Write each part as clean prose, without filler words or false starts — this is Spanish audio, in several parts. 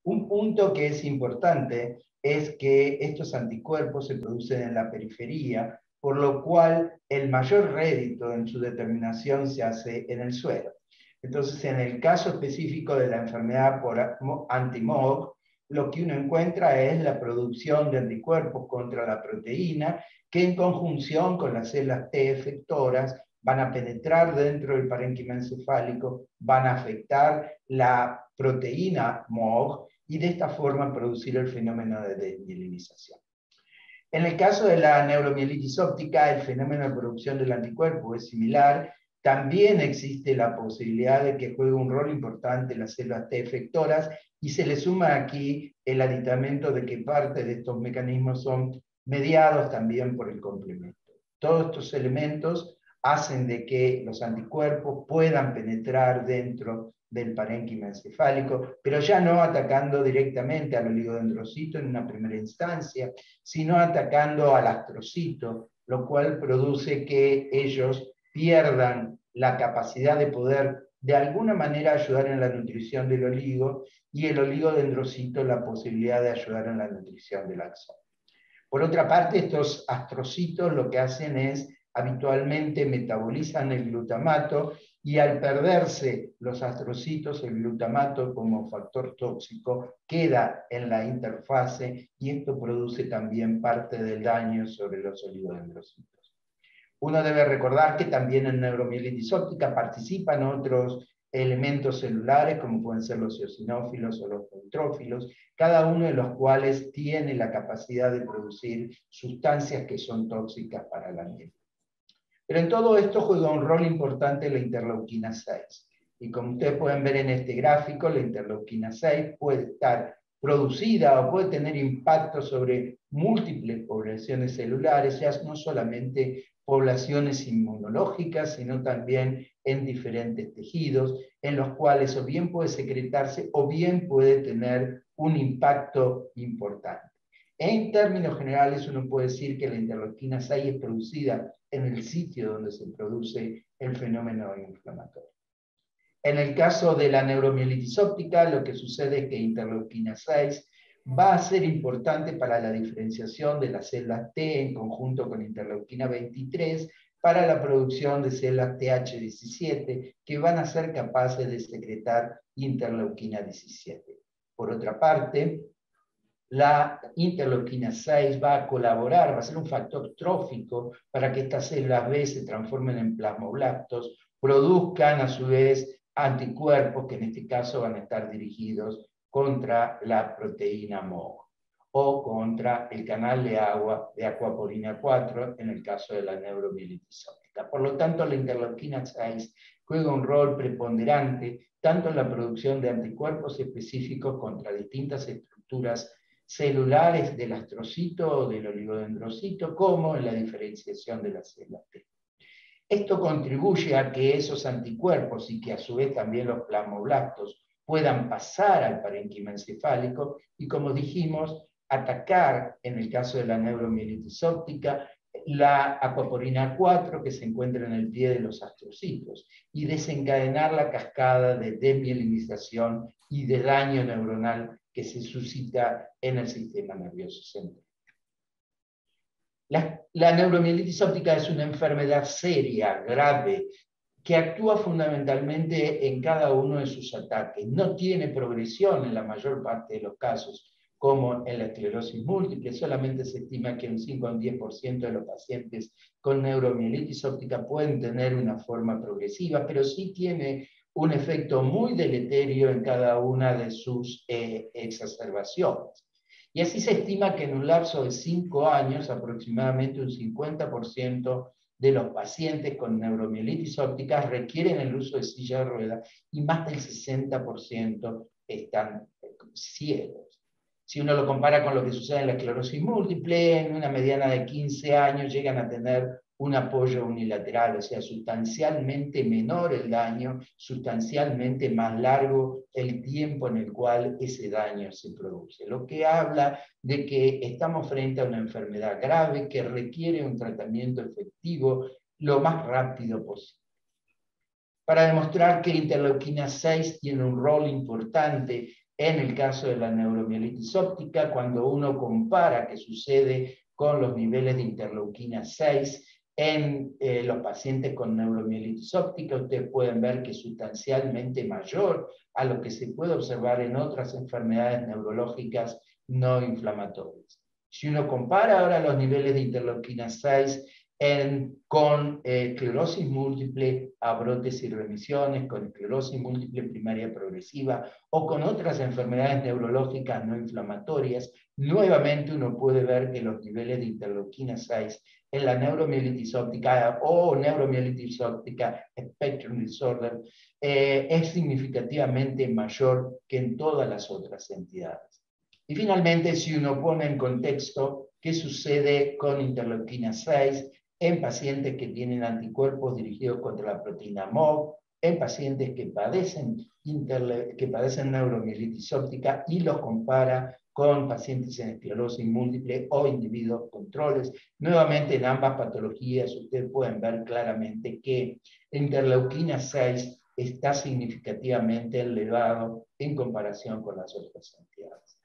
Un punto que es importante es que estos anticuerpos se producen en la periferia, por lo cual el mayor rédito en su determinación se hace en el suelo. Entonces, en el caso específico de la enfermedad por anti-MOG, lo que uno encuentra es la producción de anticuerpos contra la proteína, que en conjunción con las células T efectoras van a penetrar dentro del parénquima encefálico, van a afectar la proteína MOG y de esta forma producir el fenómeno de desmielinización. En el caso de la neuromielitis óptica, el fenómeno de producción del anticuerpo es similar. También existe la posibilidad de que juegue un rol importante las células T efectoras y se le suma aquí el aditamento de que parte de estos mecanismos son mediados también por el complemento. Todos estos elementos hacen de que los anticuerpos puedan penetrar dentro del parénquima encefálico, pero ya no atacando directamente al oligodendrocito en una primera instancia, sino atacando al astrocito, lo cual produce que ellos pierdan la capacidad de poder de alguna manera ayudar en la nutrición del oligo y el oligodendrocito la posibilidad de ayudar en la nutrición del axón. Por otra parte, estos astrocitos lo que hacen es habitualmente metabolizan el glutamato y al perderse los astrocitos, el glutamato como factor tóxico queda en la interfase y esto produce también parte del daño sobre los oligodendrocitos. Uno debe recordar que también en neuromielitis óptica participan otros elementos celulares, como pueden ser los eosinófilos o los neutrófilos, cada uno de los cuales tiene la capacidad de producir sustancias que son tóxicas para la miel. Pero en todo esto juega un rol importante la interleuquina 6. Y como ustedes pueden ver en este gráfico, la interleuquina 6 puede estar producida o puede tener impacto sobre múltiples poblaciones celulares, ya no solamente poblaciones inmunológicas, sino también en diferentes tejidos, en los cuales o bien puede secretarse o bien puede tener un impacto importante. En términos generales, uno puede decir que la interleuquina 6 es producida en el sitio donde se produce el fenómeno inflamatorio. En el caso de la neuromielitis óptica, lo que sucede es que interleuquina 6 va a ser importante para la diferenciación de las células T en conjunto con interleuquina 23 para la producción de células TH17 que van a ser capaces de secretar interleuquina 17. Por otra parte, la interleuquina 6 va a colaborar, va a ser un factor trófico para que estas células B se transformen en plasmoblastos, produzcan a su vez anticuerpos que en este caso van a estar dirigidos contra la proteína MOG o contra el canal de agua de aquaporina 4 en el caso de la neuromielitis óptica. Por lo tanto, la interleuquina 6 juega un rol preponderante tanto en la producción de anticuerpos específicos contra distintas estructuras celulares del astrocito o del oligodendrocito, como en la diferenciación de las células T. Esto contribuye a que esos anticuerpos y que a su vez también los plasmoblastos puedan pasar al parénquima encefálico y, como dijimos, atacar, en el caso de la neuromielitis óptica, la aquaporina 4 que se encuentra en el pie de los astrocitos y desencadenar la cascada de desmielinización y de daño neuronal que se suscita en el sistema nervioso central. La neuromielitis óptica es una enfermedad seria, grave, que actúa fundamentalmente en cada uno de sus ataques. No tiene progresión en la mayor parte de los casos, como en la esclerosis múltiple. Solamente se estima que un 5 o un 10% de los pacientes con neuromielitis óptica pueden tener una forma progresiva, pero sí tiene un efecto muy deleterio en cada una de sus exacerbaciones. Y así se estima que en un lapso de 5 años, aproximadamente un 50% de los pacientes con neuromielitis óptica requieren el uso de silla de ruedas y más del 60% están ciegos. Si uno lo compara con lo que sucede en la esclerosis múltiple, en una mediana de 15 años llegan a tener un apoyo unilateral, o sea, sustancialmente menor el daño, sustancialmente más largo el tiempo en el cual ese daño se produce. Lo que habla de que estamos frente a una enfermedad grave que requiere un tratamiento efectivo lo más rápido posible. Para demostrar que interleuquina 6 tiene un rol importante En el caso de la neuromielitis óptica, cuando uno compara qué sucede con los niveles de interleuquina 6 en los pacientes con neuromielitis óptica, ustedes pueden ver que es sustancialmente mayor a lo que se puede observar en otras enfermedades neurológicas no inflamatorias. Si uno compara ahora los niveles de interleuquina 6 con esclerosis múltiple a brotes y remisiones, con esclerosis múltiple primaria progresiva o con otras enfermedades neurológicas no inflamatorias, nuevamente uno puede ver que los niveles de interleuquina 6 en la neuromielitis óptica o neuromielitis óptica spectrum disorder es significativamente mayor que en todas las otras entidades. Y finalmente, si uno pone en contexto qué sucede con interleuquina 6 en pacientes que tienen anticuerpos dirigidos contra la proteína MOG, en pacientes que padecen neuromielitis óptica y los compara con pacientes en esclerosis múltiple o individuos controles. Nuevamente, en ambas patologías, ustedes pueden ver claramente que interleuquina 6 está significativamente elevado en comparación con las otras entidades.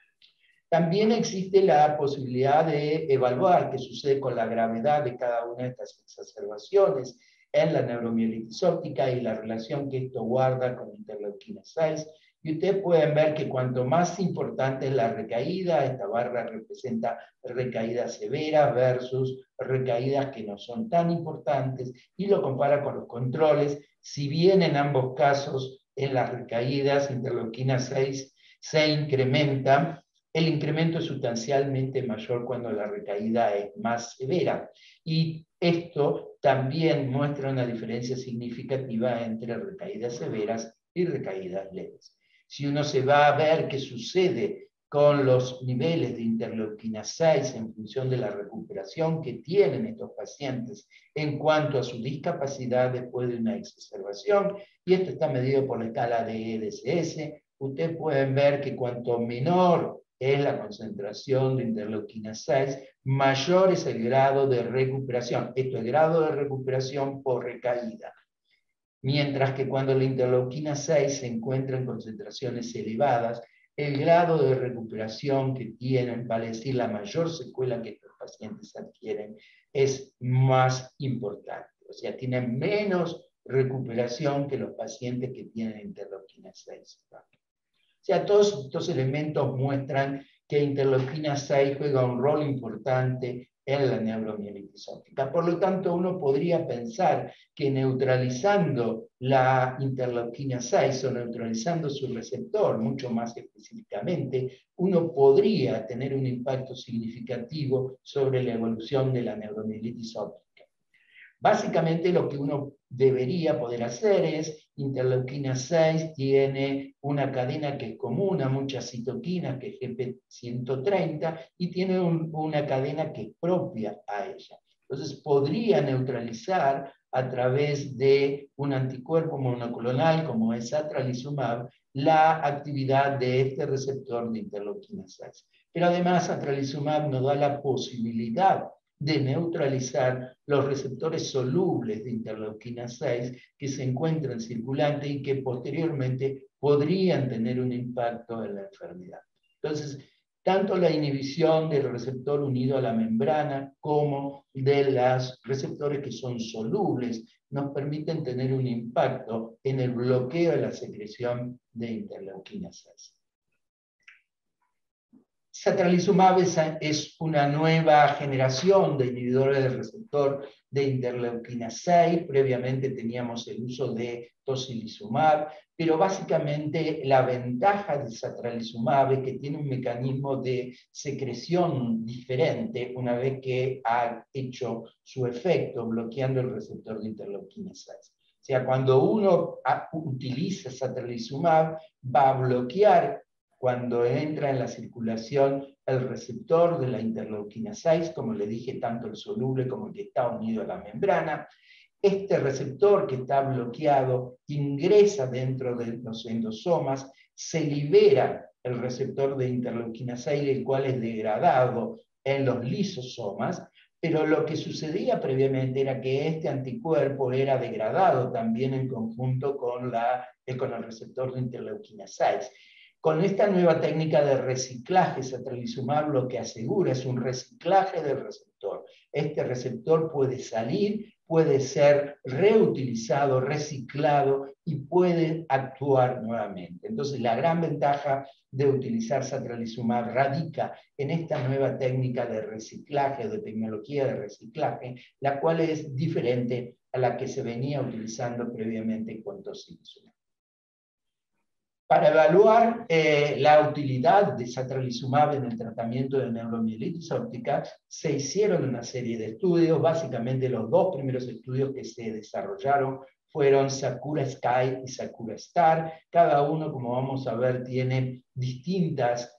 También existe la posibilidad de evaluar qué sucede con la gravedad de cada una de estas exacerbaciones en la neuromielitis óptica y la relación que esto guarda con interleuquina 6. Y ustedes pueden ver que cuanto más importante es la recaída, esta barra representa recaídas severas versus recaídas que no son tan importantes, y lo compara con los controles. Si bien en ambos casos en las recaídas interleuquina 6 se incrementa, el incremento es sustancialmente mayor cuando la recaída es más severa. Y esto también muestra una diferencia significativa entre recaídas severas y recaídas leves. Si uno se va a ver qué sucede con los niveles de interleuquina 6 en función de la recuperación que tienen estos pacientes en cuanto a su discapacidad después de una exacerbación, y esto está medido por la escala de EDSS, ustedes pueden ver que cuanto menor es la concentración de interleuquina 6, mayor es el grado de recuperación. Esto es grado de recuperación por recaída. Mientras que cuando la interleuquina 6 se encuentra en concentraciones elevadas, el grado de recuperación que tienen, vale decir, la mayor secuela que estos pacientes adquieren, es más importante. O sea, tienen menos recuperación que los pacientes que tienen interleuquina 6. O sea, todos estos elementos muestran que interleuquina 6 juega un rol importante en la neuromielitis óptica. Por lo tanto, uno podría pensar que neutralizando la interleuquina 6 o neutralizando su receptor, mucho más específicamente, uno podría tener un impacto significativo sobre la evolución de la neuromielitis óptica. Básicamente lo que uno debería poder hacer es, interleuquina 6 tiene una cadena que es común a muchas citoquinas, que es GP130, y tiene una cadena que es propia a ella. Entonces podría neutralizar a través de un anticuerpo monoclonal como es satralizumab la actividad de este receptor de interleuquina 6. Pero además satralizumab nos da la posibilidad de neutralizar los receptores solubles de interleuquina 6 que se encuentran circulantes y que posteriormente podrían tener un impacto en la enfermedad. Entonces, tanto la inhibición del receptor unido a la membrana como de los receptores que son solubles nos permiten tener un impacto en el bloqueo de la secreción de interleuquina 6. Satralizumab es una nueva generación de inhibidores del receptor de interleuquina 6. Previamente teníamos el uso de tocilizumab, pero básicamente la ventaja de satralizumab es que tiene un mecanismo de secreción diferente una vez que ha hecho su efecto bloqueando el receptor de interleuquina 6. O sea, cuando uno utiliza satralizumab, va a bloquear cuando entra en la circulación el receptor de la interleuquina 6, como le dije, tanto el soluble como el que está unido a la membrana. Este receptor que está bloqueado ingresa dentro de los endosomas, se libera el receptor de interleuquina 6, el cual es degradado en los lisosomas, pero lo que sucedía previamente era que este anticuerpo era degradado también en conjunto con el receptor de interleuquina 6. Con esta nueva técnica de reciclaje, satralizumab lo que asegura es un reciclaje del receptor. Este receptor puede salir, puede ser reutilizado, reciclado y puede actuar nuevamente. Entonces, la gran ventaja de utilizar satralizumab radica en esta nueva técnica de reciclaje, de tecnología de reciclaje, la cual es diferente a la que se venía utilizando previamente con tocilizumab. Para evaluar la utilidad de satralizumab en el tratamiento de neuromielitis óptica, se hicieron una serie de estudios. Básicamente los dos primeros estudios que se desarrollaron fueron Sakura Sky y Sakura Star. Cada uno, como vamos a ver, tiene distintas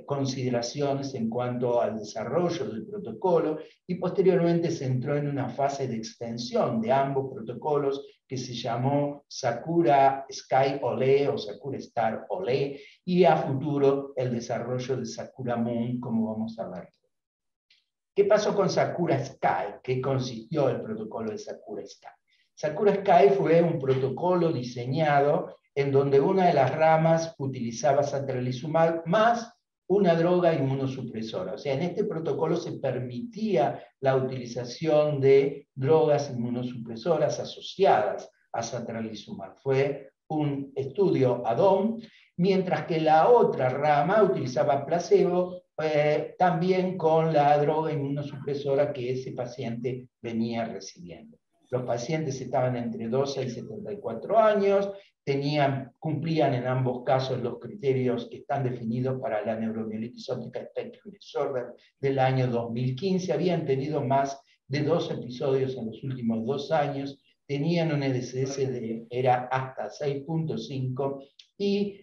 consideraciones en cuanto al desarrollo del protocolo, y posteriormente se entró en una fase de extensión de ambos protocolos que se llamó Sakura Sky OLE o Sakura Star OLE, y a futuro el desarrollo de Sakura Moon, como vamos a ver. ¿Qué pasó con Sakura Sky? ¿Qué consistió el protocolo de Sakura Sky? Sakura Sky fue un protocolo diseñado en donde una de las ramas utilizaba satralizumab más una droga inmunosupresora. O sea, en este protocolo se permitía la utilización de drogas inmunosupresoras asociadas a satralizumab. Fue un estudio add-on, mientras que la otra rama utilizaba placebo, también con la droga inmunosupresora que ese paciente venía recibiendo. Los pacientes estaban entre 12 y 74 años, cumplían en ambos casos los criterios que están definidos para la neuromielitis óptica spectrum disorder del año 2015, habían tenido más de 2 episodios en los últimos 2 años, tenían un EDSS era hasta 6.5 y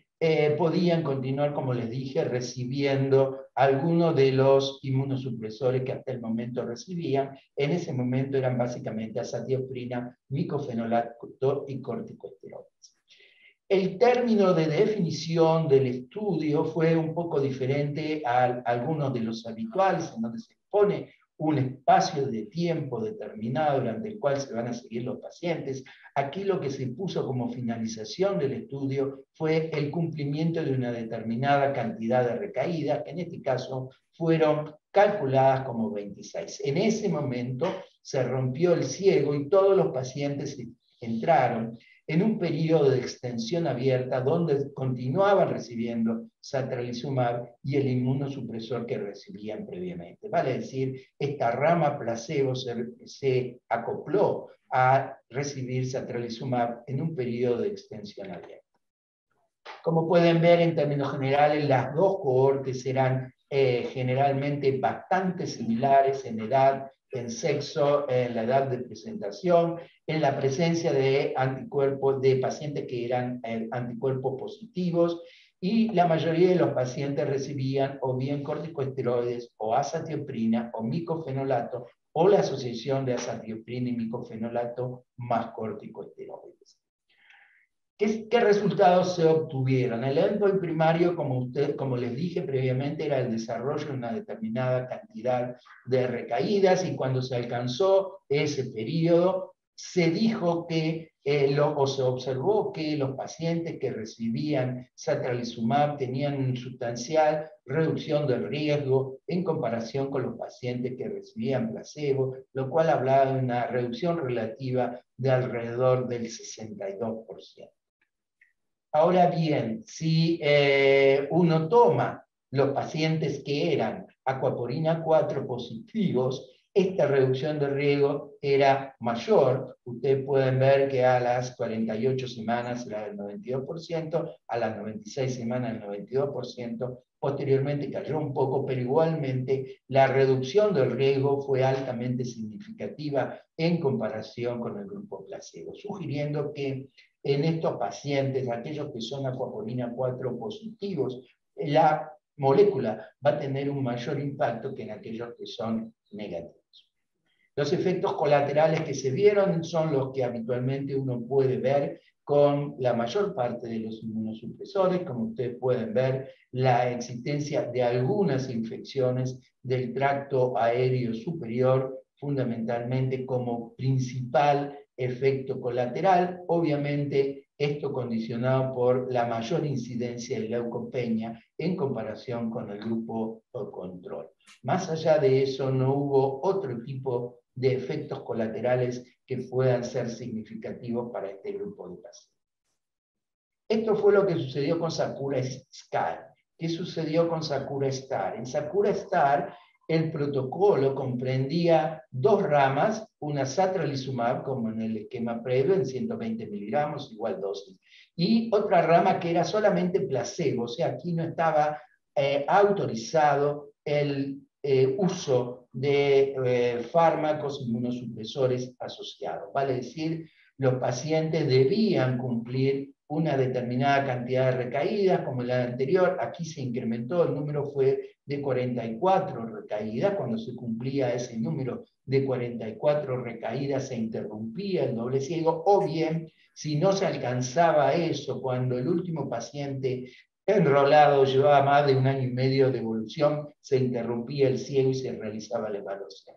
podían continuar, como les dije, recibiendo algunos de los inmunosupresores que hasta el momento recibían. En ese momento eran básicamente azatioprina, micofenolato y corticosteroides. El término de definición del estudio fue un poco diferente a algunos de los habituales, en donde se pone un espacio de tiempo determinado durante el cual se van a seguir los pacientes. Aquí lo que se puso como finalización del estudio fue el cumplimiento de una determinada cantidad de recaídas, que en este caso fueron calculadas como 26. En ese momento se rompió el ciego y todos los pacientes entraron en un periodo de extensión abierta donde continuaban recibiendo satralizumab y el inmunosupresor que recibían previamente. Vale decir, esta rama placebo se acopló a recibir satralizumab en un periodo de extensión abierta. Como pueden ver, en términos generales, las dos cohortes eran generalmente bastante similares en edad, en sexo, en la edad de presentación, en la presencia de anticuerpos de pacientes que eran anticuerpos positivos, y la mayoría de los pacientes recibían o bien corticosteroides o azatioprina o micofenolato o la asociación de azatioprina y micofenolato más corticosteroides. ¿Qué resultados se obtuvieron? El endpoint primario, como les dije previamente, era el desarrollo de una determinada cantidad de recaídas, y cuando se alcanzó ese periodo, se dijo que, o se observó que los pacientes que recibían satralizumab tenían una sustancial reducción del riesgo en comparación con los pacientes que recibían placebo, lo cual hablaba de una reducción relativa de alrededor del 62%. Ahora bien, si uno toma los pacientes que eran aquaporina 4 positivos, esta reducción de riesgo era mayor. Ustedes pueden ver que a las 48 semanas era del 92%, a las 96 semanas el 92%, posteriormente cayó un poco, pero igualmente la reducción del riesgo fue altamente significativa en comparación con el grupo placebo, sugiriendo que en estos pacientes, aquellos que son aquaporina 4 positivos, la molécula va a tener un mayor impacto que en aquellos que son negativos. Los efectos colaterales que se vieron son los que habitualmente uno puede ver con la mayor parte de los inmunosupresores. Como ustedes pueden ver, la existencia de algunas infecciones del tracto aéreo superior, fundamentalmente como principal efecto colateral. Obviamente esto condicionado por la mayor incidencia de leucopenia en comparación con el grupo control. Más allá de eso, no hubo otro tipo de efectos colaterales que puedan ser significativos para este grupo de pacientes. Esto fue lo que sucedió con Sakura Sky. ¿Qué sucedió con Sakura Star? En Sakura Star, el protocolo comprendía dos ramas, una satralizumab, como en el esquema previo, en 120 miligramos, igual dosis, y otra rama que era solamente placebo, o sea, aquí no estaba autorizado el uso de fármacos inmunosupresores asociados. Vale decir, los pacientes debían cumplir una determinada cantidad de recaídas, como la anterior. Aquí se incrementó, el número fue de 44 recaídas. Cuando se cumplía ese número de 44 recaídas, se interrumpía el doble ciego, o bien, si no se alcanzaba eso, cuando el último paciente enrolado llevaba más de 1 año y medio de evolución, se interrumpía el ciego y se realizaba la evaluación.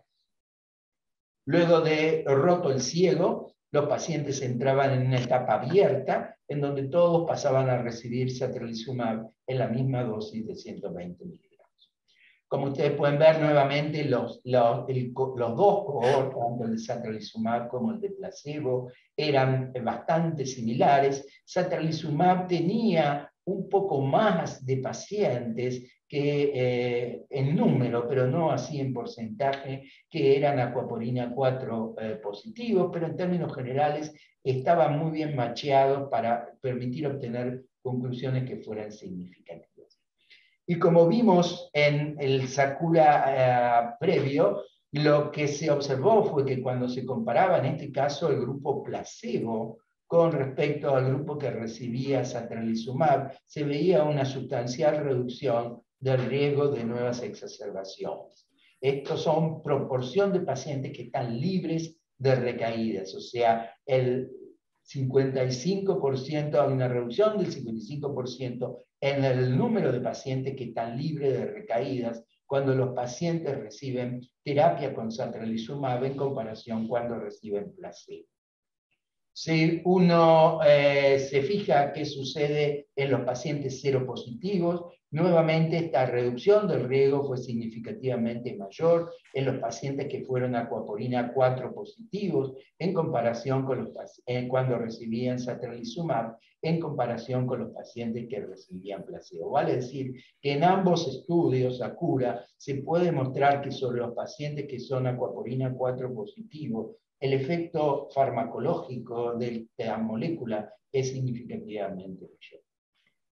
Luego de roto el ciego, los pacientes entraban en una etapa abierta, en donde todos pasaban a recibir satralizumab en la misma dosis de 120 miligramos. Como ustedes pueden ver, nuevamente los dos cohortes, tanto el de satralizumab como el de placebo, eran bastante similares. Satralizumab tenía un poco más de pacientes que en número, pero no así en porcentaje, que eran acuaporina 4 positivos, pero en términos generales estaban muy bien macheados para permitir obtener conclusiones que fueran significativas. Y como vimos en el Sakura previo, lo que se observó fue que cuando se comparaba en este caso el grupo placebo con respecto al grupo que recibía satralizumab, se veía una sustancial reducción del riesgo de nuevas exacerbaciones. Estos son proporción de pacientes que están libres de recaídas, o sea, el 55%, hay una reducción del 55% en el número de pacientes que están libres de recaídas cuando los pacientes reciben terapia con satralizumab en comparación cuando reciben placebo. Si uno se fija qué sucede en los pacientes seropositivos, nuevamente esta reducción del riesgo fue significativamente mayor en los pacientes que fueron acuaporina 4 positivos en comparación con los cuando recibían satralizumab, en comparación con los pacientes que recibían placebo. Vale decir que en ambos estudios, Sakura, se puede mostrar que sobre los pacientes que son acuaporina 4 positivos, el efecto farmacológico de la molécula es significativamente mayor.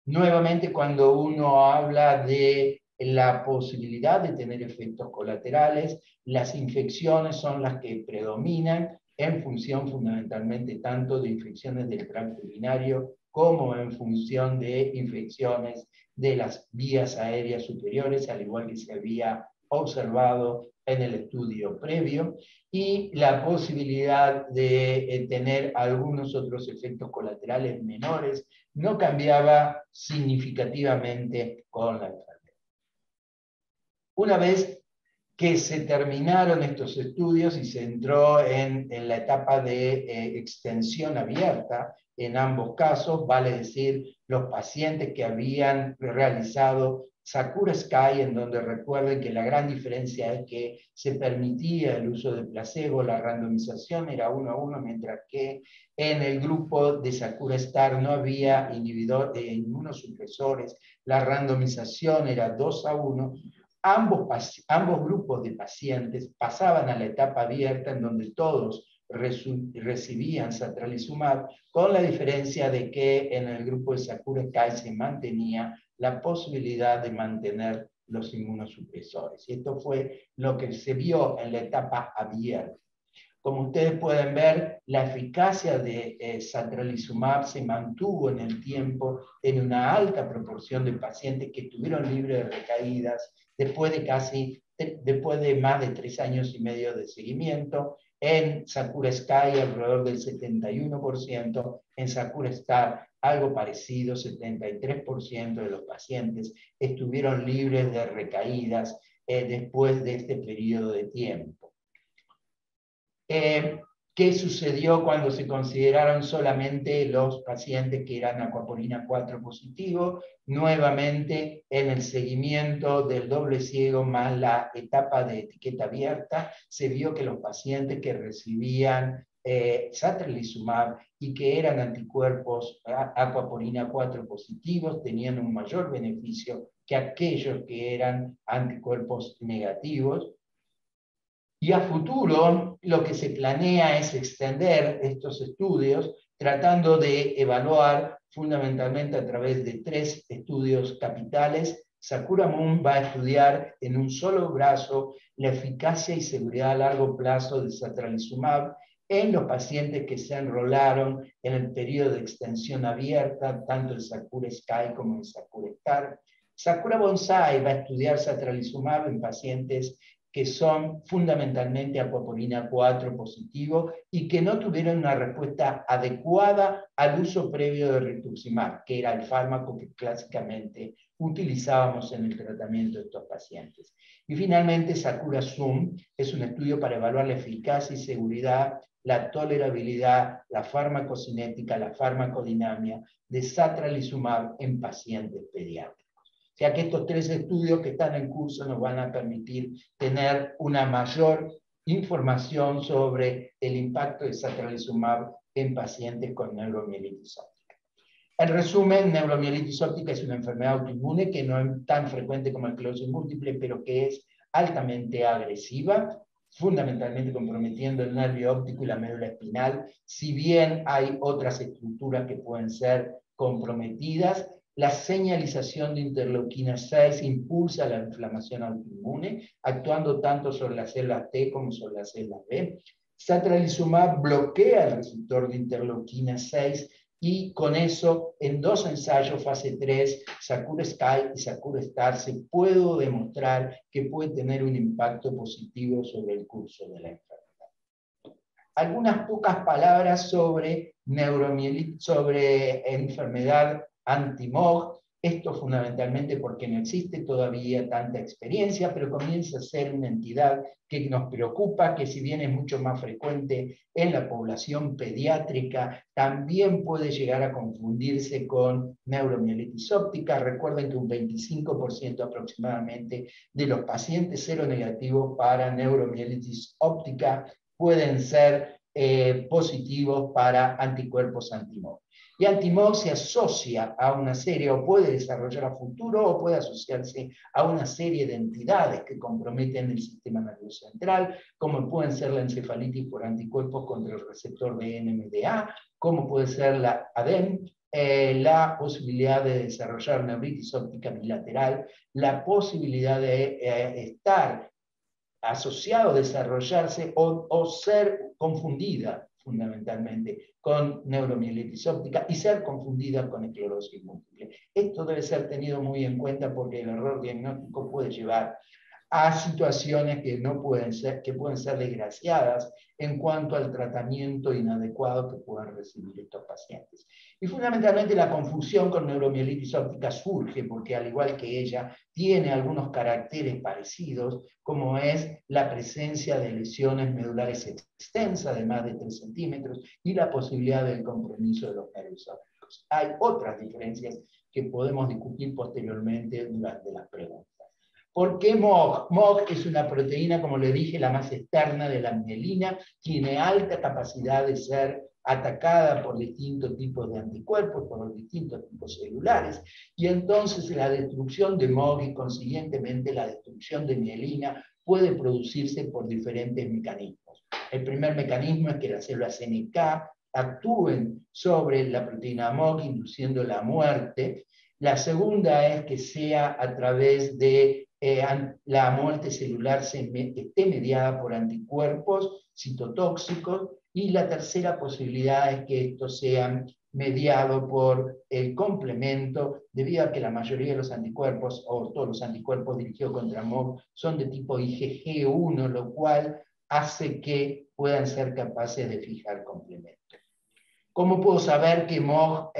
Nuevamente, cuando uno habla de la posibilidad de tener efectos colaterales, las infecciones son las que predominan en función fundamentalmente tanto de infecciones del tracto urinario como en función de infecciones de las vías aéreas superiores, al igual que se había observado en el estudio previo, y la posibilidad de tener algunos otros efectos colaterales menores no cambiaba significativamente con la enfermedad. Una vez que se terminaron estos estudios y se entró en la etapa de extensión abierta, en ambos casos, vale decir, los pacientes que habían realizado Sakura Sky, en donde recuerden que la gran diferencia es que se permitía el uso de placebo, la randomización era 1 a 1, mientras que en el grupo de Sakura Star no había inmunosupresores, la randomización era 2 a 1, ambos grupos de pacientes pasaban a la etapa abierta en donde todos recibían satralizumab, con la diferencia de que en el grupo de Sakura Sky se mantenía la posibilidad de mantener los inmunosupresores. Y esto fue lo que se vio en la etapa abierta. Como ustedes pueden ver, la eficacia de satralizumab se mantuvo en el tiempo en una alta proporción de pacientes que estuvieron libres de recaídas después de más de 3 años y medio de seguimiento. En Sakura Sky alrededor del 71%, en Sakura Star algo parecido, 73% de los pacientes estuvieron libres de recaídas después de este periodo de tiempo. ¿Qué sucedió cuando se consideraron solamente los pacientes que eran acuaporina 4 positivo? Nuevamente, en el seguimiento del doble ciego más la etapa de etiqueta abierta, se vio que los pacientes que recibían satralizumab y que eran anticuerpos acuaporina 4 positivos tenían un mayor beneficio que aquellos que eran anticuerpos negativos. Y a futuro lo que se planea es extender estos estudios tratando de evaluar fundamentalmente a través de 3 estudios capitales. Sakura Moon va a estudiar en un solo brazo la eficacia y seguridad a largo plazo de satralizumab en los pacientes que se enrolaron en el periodo de extensión abierta, tanto en Sakura Sky como en Sakura Star. Sakura Bonsai va a estudiar satralizumab en pacientes que son fundamentalmente acuaporina 4 positivo y que no tuvieron una respuesta adecuada al uso previo de rituximab, que era el fármaco que clásicamente utilizábamos en el tratamiento de estos pacientes. Y finalmente, Sakura Zoom es un estudio para evaluar la eficacia y seguridad, la tolerabilidad, la farmacocinética, la farmacodinamia de satralizumab en pacientes pediátricos. O sea que estos 3 estudios que están en curso nos van a permitir tener una mayor información sobre el impacto de satralizumab en pacientes con neuromielitis óptica. En resumen, neuromielitis óptica es una enfermedad autoinmune que no es tan frecuente como la esclerosis múltiple, pero que es altamente agresiva, fundamentalmente comprometiendo el nervio óptico y la médula espinal, si bien hay otras estructuras que pueden ser comprometidas. La señalización de interleuquina 6 impulsa la inflamación autoinmune, actuando tanto sobre las células T como sobre las células B. Satralizumab bloquea el receptor de interleuquina 6 y con eso, en 2 ensayos fase 3, Sakura Sky y Sakura Star, se puede demostrar que puede tener un impacto positivo sobre el curso de la enfermedad. Algunas pocas palabras sobre neuromielitis, sobre enfermedad anti-MOG, esto fundamentalmente porque no existe todavía tanta experiencia, pero comienza a ser una entidad que nos preocupa, que si bien es mucho más frecuente en la población pediátrica, también puede llegar a confundirse con neuromielitis óptica. Recuerden que un 25% aproximadamente de los pacientes seronegativos para neuromielitis óptica pueden ser positivos para anticuerpos anti-MOG. Y anti-MOG se asocia a una serie, o puede desarrollar a futuro, o puede asociarse a una serie de entidades que comprometen el sistema nervioso central, como pueden ser la encefalitis por anticuerpos contra el receptor de NMDA, como puede ser la ADEM, la posibilidad de desarrollar neuritis óptica bilateral, la posibilidad de estar asociado, desarrollarse o ser confundida fundamentalmente con neuromielitis óptica y ser confundida con esclerosis múltiple. Esto debe ser tenido muy en cuenta porque el error diagnóstico puede llevar a situaciones que pueden ser desgraciadas en cuanto al tratamiento inadecuado que puedan recibir estos pacientes. Y fundamentalmente la confusión con neuromielitis óptica surge porque, al igual que ella, tiene algunos caracteres parecidos, como es la presencia de lesiones medulares extensas de más de 3 centímetros y la posibilidad del compromiso de los nervios ópticos. Hay otras diferencias que podemos discutir posteriormente durante las preguntas. ¿Por qué MOG? MOG es una proteína, como le dije, la más externa de la mielina, tiene alta capacidad de ser atacada por distintos tipos de anticuerpos, por los distintos tipos celulares, y entonces la destrucción de MOG y consiguientemente la destrucción de mielina puede producirse por diferentes mecanismos. El primer mecanismo es que las células NK actúen sobre la proteína MOG, induciendo la muerte. La segunda es que sea a través de la muerte celular esté mediada por anticuerpos citotóxicos, y la tercera posibilidad es que estos sean mediados por el complemento, debido a que la mayoría de los anticuerpos, o todos los anticuerpos dirigidos contra MOG, son de tipo IgG1, lo cual hace que puedan ser capaces de fijar complemento. ¿Cómo puedo saber que MOG,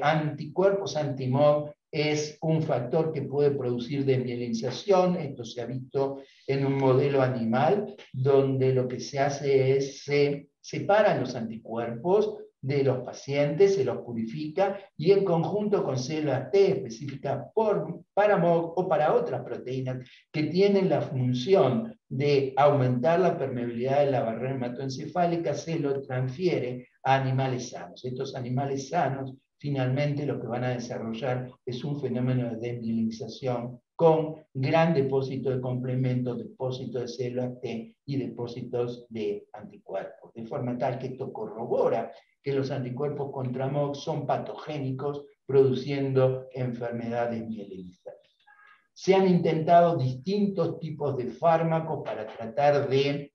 anticuerpos anti-MOG, es un factor que puede producir desmielinización? Esto se ha visto en un modelo animal, donde lo que se hace es se separan los anticuerpos de los pacientes, se los purifica y en conjunto con células T específicas para MOG o para otras proteínas que tienen la función de aumentar la permeabilidad de la barrera hematoencefálica, se lo transfiere a animales sanos. Estos animales sanos finalmente lo que van a desarrollar es un fenómeno de desmielinización con gran depósito de complementos, depósito de células T y depósitos de anticuerpos. De forma tal que esto corrobora que los anticuerpos contra MOG son patogénicos, produciendo enfermedades mielinizantes. Se han intentado distintos tipos de fármacos para tratar de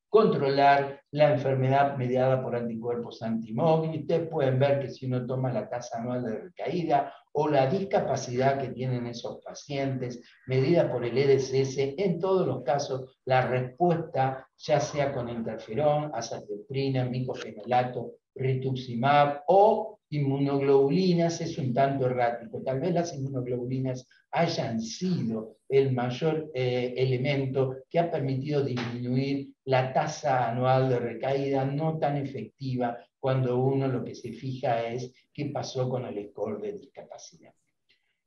controlar la enfermedad mediada por anticuerpos anti-MOG. Y ustedes pueden ver que si uno toma la tasa anual de recaída o la discapacidad que tienen esos pacientes, medida por el EDSS, en todos los casos la respuesta, ya sea con interferón, azathioprina, micofenolato, rituximab o inmunoglobulinas, es un tanto errático. Tal vez las inmunoglobulinas hayan sido el mayor elemento que ha permitido disminuir la tasa anual de recaída, no tan efectiva cuando uno lo que se fija es qué pasó con el score de discapacidad.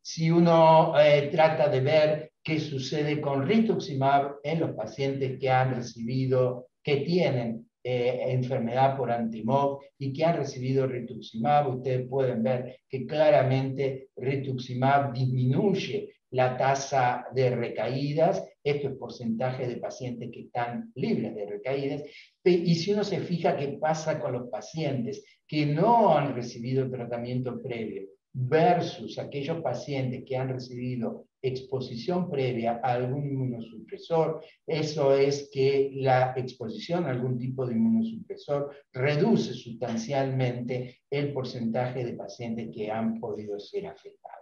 Si uno trata de ver qué sucede con rituximab en los pacientes que han recibido, que tienen enfermedad por anti-MOG y que han recibido rituximab, ustedes pueden ver que claramente rituximab disminuye la tasa de recaídas, esto es porcentaje de pacientes que están libres de recaídas, y si uno se fija qué pasa con los pacientes que no han recibido tratamiento previo, versus aquellos pacientes que han recibido exposición previa a algún inmunosupresor, eso es que la exposición a algún tipo de inmunosupresor reduce sustancialmente el porcentaje de pacientes que han podido ser afectados.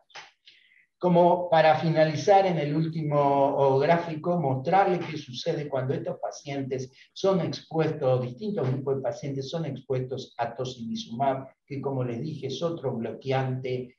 Como para finalizar en el último gráfico, mostrarles qué sucede cuando estos pacientes son expuestos, distintos grupos de pacientes son expuestos a tocilizumab, que como les dije es otro bloqueante,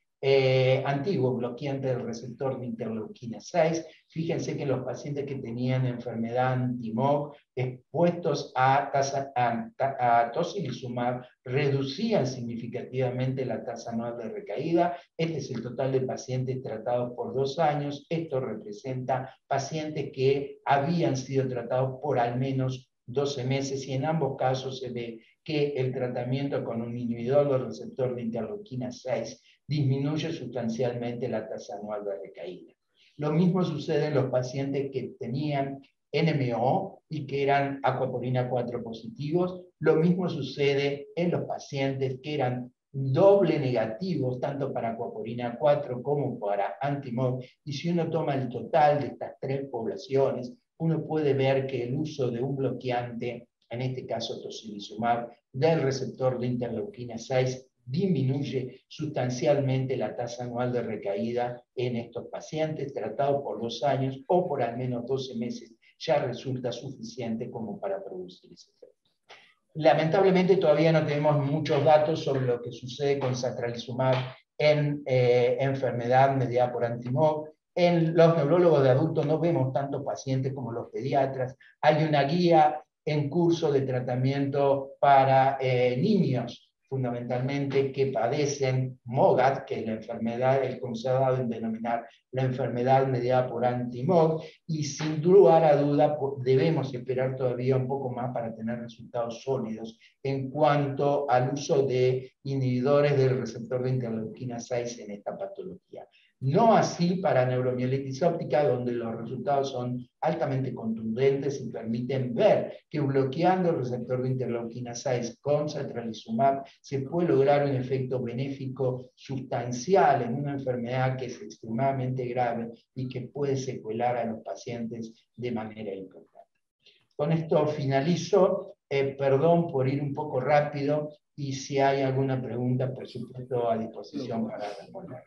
antiguo bloqueante del receptor de interleuquina 6. Fíjense que los pacientes que tenían enfermedad anti-MOG expuestos a tocilizumab reducían significativamente la tasa anual de recaída. Este es el total de pacientes tratados por 2 años. Esto representa pacientes que habían sido tratados por al menos 12 meses y en ambos casos se ve que el tratamiento con un inhibidor del receptor de interleuquina 6 disminuye sustancialmente la tasa anual de recaída. Lo mismo sucede en los pacientes que tenían NMO y que eran acuaporina 4 positivos. Lo mismo sucede en los pacientes que eran doble negativos, tanto para acuaporina 4 como para anti-MOG. Y si uno toma el total de estas 3 poblaciones, uno puede ver que el uso de un bloqueante, en este caso tocilizumab, del receptor de interleuquina 6, disminuye sustancialmente la tasa anual de recaída en estos pacientes tratados por 2 años o por al menos 12 meses, ya resulta suficiente como para producir ese efecto. Lamentablemente todavía no tenemos muchos datos sobre lo que sucede con satralizumab en enfermedad mediada por anti-MOG. En los neurólogos de adultos no vemos tantos pacientes como los pediatras. Hay una guía en curso de tratamiento para niños, fundamentalmente que padecen MOGAD, que es la enfermedad, como se ha dado en denominar la enfermedad mediada por anti-MOG, y sin lugar a duda debemos esperar todavía un poco más para tener resultados sólidos en cuanto al uso de inhibidores del receptor de interleuquina 6 en esta patología. No así para neuromielitis óptica, donde los resultados son altamente contundentes y permiten ver que bloqueando el receptor de interleuquina 6 con satralizumab se puede lograr un efecto benéfico sustancial en una enfermedad que es extremadamente grave y que puede secuelar a los pacientes de manera importante. Con esto finalizo. Perdón por ir un poco rápido y si hay alguna pregunta, por supuesto, a disposición para responder.